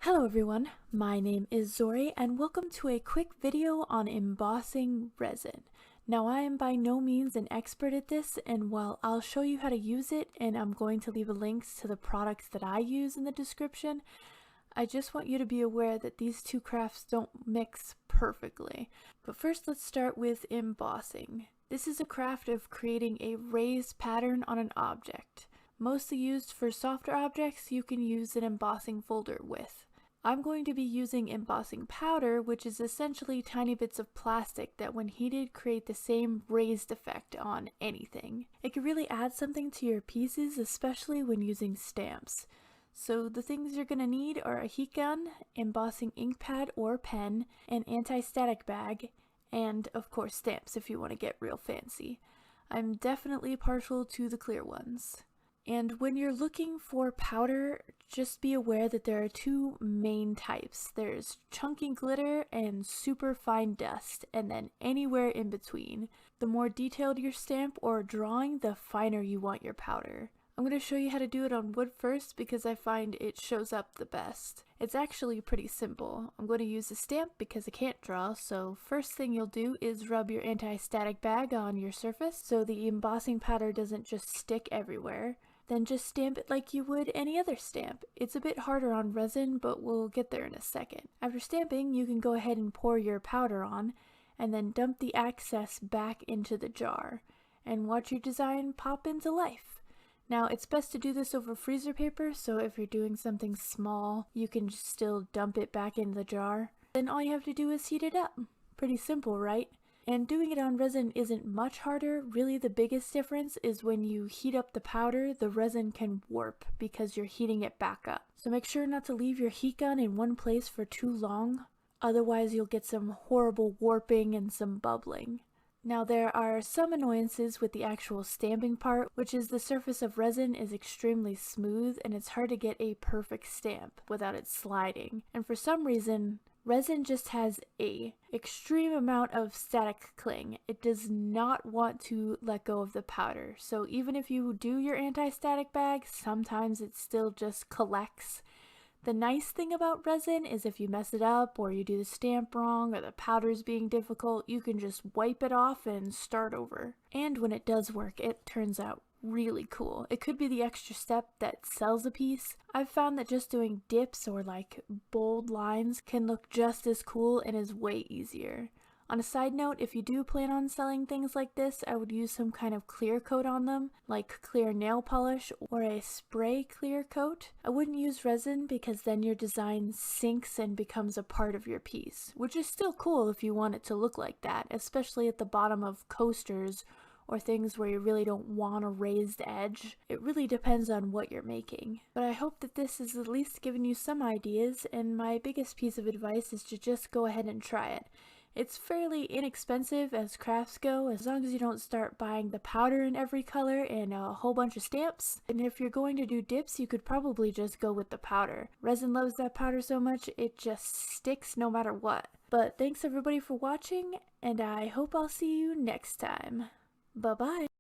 Hello everyone, my name is Zori and welcome to a quick video on embossing resin. Now I am by no means an expert at this, and while I'll show you how to use it and I'm going to leave links to the products that I use in the description, I just want you to be aware that these two crafts don't mix perfectly. But first let's start with embossing. This is a craft of creating a raised pattern on an object. Mostly used for softer objects you can use an embossing folder with. I'm going to be using embossing powder, which is essentially tiny bits of plastic that when heated create the same raised effect on anything. It can really add something to your pieces, especially when using stamps. So the things you're going to need are a heat gun, embossing ink pad or pen, an anti-static bag, and of course stamps if you want to get real fancy. I'm definitely partial to the clear ones. And when you're looking for powder, just be aware that there are two main types. There's chunky glitter and super fine dust, and then anywhere in between. The more detailed your stamp or drawing, the finer you want your powder. I'm going to show you how to do it on wood first because I find it shows up the best. It's actually pretty simple. I'm going to use a stamp because I can't draw, so first thing you'll do is rub your anti-static bag on your surface so the embossing powder doesn't just stick everywhere. Then just stamp it like you would any other stamp. It's a bit harder on resin, but we'll get there in a second. After stamping, you can go ahead and pour your powder on, and then dump the excess back into the jar, and watch your design pop into life. Now, it's best to do this over freezer paper, so if you're doing something small, you can still dump it back in the jar. Then all you have to do is heat it up. Pretty simple, right? And doing it on resin isn't much harder. Really the biggest difference is when you heat up the powder, the resin can warp because you're heating it back up. So make sure not to leave your heat gun in one place for too long, otherwise you'll get some horrible warping and some bubbling. Now there are some annoyances with the actual stamping part, which is the surface of resin is extremely smooth and it's hard to get a perfect stamp without it sliding. And for some reason, resin just has a extreme amount of static cling. It does not want to let go of the powder. So even if you do your anti-static bag, sometimes it still just collects. The nice thing about resin is if you mess it up or you do the stamp wrong or the powder's being difficult, you can just wipe it off and start over. And when it does work, it turns out really cool. It could be the extra step that sells a piece. I've found that just doing dips or like bold lines can look just as cool and is way easier. On a side note, if you do plan on selling things like this, I would use some kind of clear coat on them, like clear nail polish or a spray clear coat. I wouldn't use resin because then your design sinks and becomes a part of your piece, which is still cool if you want it to look like that, especially at the bottom of coasters or things where you really don't want a raised edge. It really depends on what you're making. But I hope that this has at least given you some ideas, and my biggest piece of advice is to just go ahead and try it. It's fairly inexpensive as crafts go, as long as you don't start buying the powder in every color and a whole bunch of stamps. And if you're going to do dips, you could probably just go with the powder. Resin loves that powder so much, it just sticks no matter what. But thanks everybody for watching, and I hope I'll see you next time. Bye-bye.